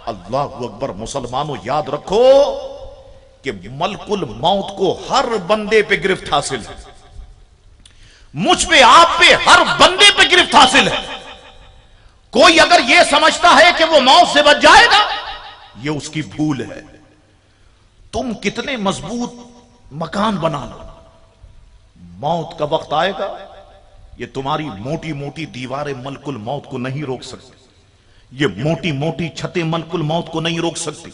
अल्लाह अकबर। मुसलमानों याद रखो कि मलकुल मौत को हर बंदे पे गिरफ्त हासिल है, मुझ पे आप पे हर बंदे पे गिरफ्त हासिल है। कोई अगर यह समझता है कि वो मौत से बच जाएगा, ये उसकी भूल है। तुम कितने मजबूत मकान बना लो, मौत का वक्त आएगा, ये तुम्हारी मोटी मोटी दीवारें मलकुल मौत को नहीं रोक सकती, ये मोटी मोटी छतें मलकुल मौत को नहीं रोक सकती।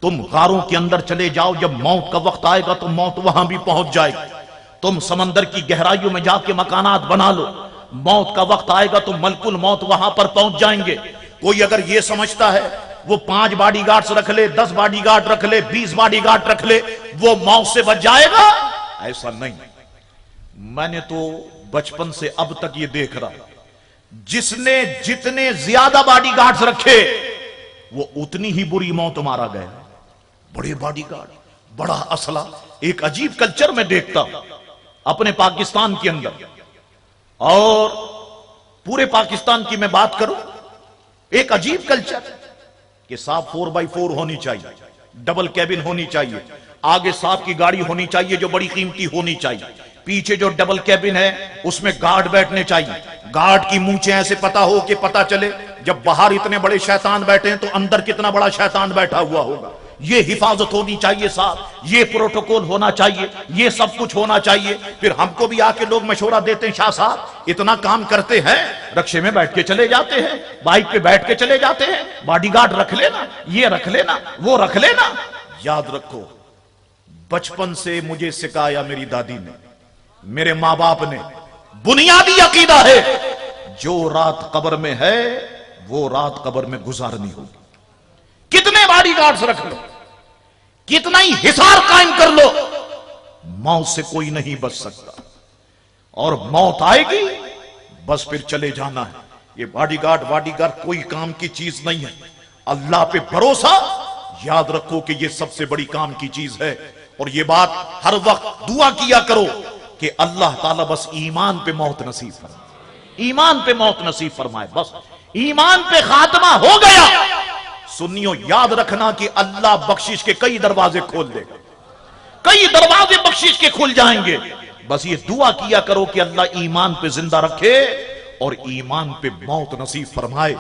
तुम गारों के अंदर चले जाओ, जब मौत का वक्त आएगा तो मौत वहां भी पहुंच जाएगी। तुम समंदर की गहराइयों में जाके मकानात बना लो, मौत का वक्त आएगा तो मलकुल मौत वहां पर पहुंच जाएंगे। कोई अगर यह समझता है वो 5 बॉडीगार्ड्स रख ले, 10 बॉडीगार्ड रख ले, 20 बॉडीगार्ड रख ले, वो मौत से बच जाएगा, ऐसा नहीं। मैंने तो बचपन से अब तक ये देख रहा, जिसने जितने ज्यादा बॉडीगार्ड्स रखे वो उतनी ही बुरी मौत मारा गया। बड़े बॉडीगार्ड, बड़ा असला। एक अजीब कल्चर में देखता हूं अपने पाकिस्तान के अंदर, और पूरे पाकिस्तान की मैं बात करूं, एक अजीब कल्चर कि साहब 4x4 होनी चाहिए, डबल कैबिन होनी चाहिए, आगे साहब की गाड़ी होनी चाहिए जो बड़ी कीमती होनी चाहिए, पीछे जो डबल कैबिन है उसमें गार्ड बैठने चाहिए, गार्ड की मूंछें ऐसे पता हो कि पता चले जब बाहर इतने बड़े शैतान बैठे हैं तो अंदर कितना बड़ा शैतान बैठा हुआ होगा। ये हिफाजत होनी चाहिए साहब, ये प्रोटोकॉल होना चाहिए, ये सब कुछ होना चाहिए। फिर हमको भी आके लोग मशवरा देते हैं, शाह साहब इतना काम करते हैं, रक्शे में बैठ के चले जाते हैं, बाइक पे बैठ के चले जाते हैं, बॉडीगार्ड रख लेना, ये रख लेना, वो रख लेना। याद रखो, बचपन से मुझे सिखाया मेरी दादी ने, मेरे मां बाप ने, बुनियादी अकीदा है, जो रात कब्र में है वो रात कब्र में गुजारनी होगी। कितने बॉडीगार्ड्स रख लो, कितना ही हिसार कायम कर लो, मौत से कोई नहीं बच सकता। और मौत आएगी बस फिर चले जाना है। ये बॉडीगार्ड कोई काम की चीज नहीं है। अल्लाह पे भरोसा, याद रखो कि ये सबसे बड़ी काम की चीज है। और ये बात हर वक्त दुआ किया करो कि अल्लाह ताला बस ईमान पे मौत नसीब फरमाए, ईमान पे मौत नसीब फरमाए। बस ईमान पे खात्मा हो गया, सुन्नियों याद रखना कि अल्लाह बख्शिश के कई दरवाजे खोल देगा, कई दरवाजे बख्शिश के खुल जाएंगे। बस ये दुआ किया करो कि अल्लाह ईमान पे जिंदा रखे और ईमान पे मौत नसीब फरमाए।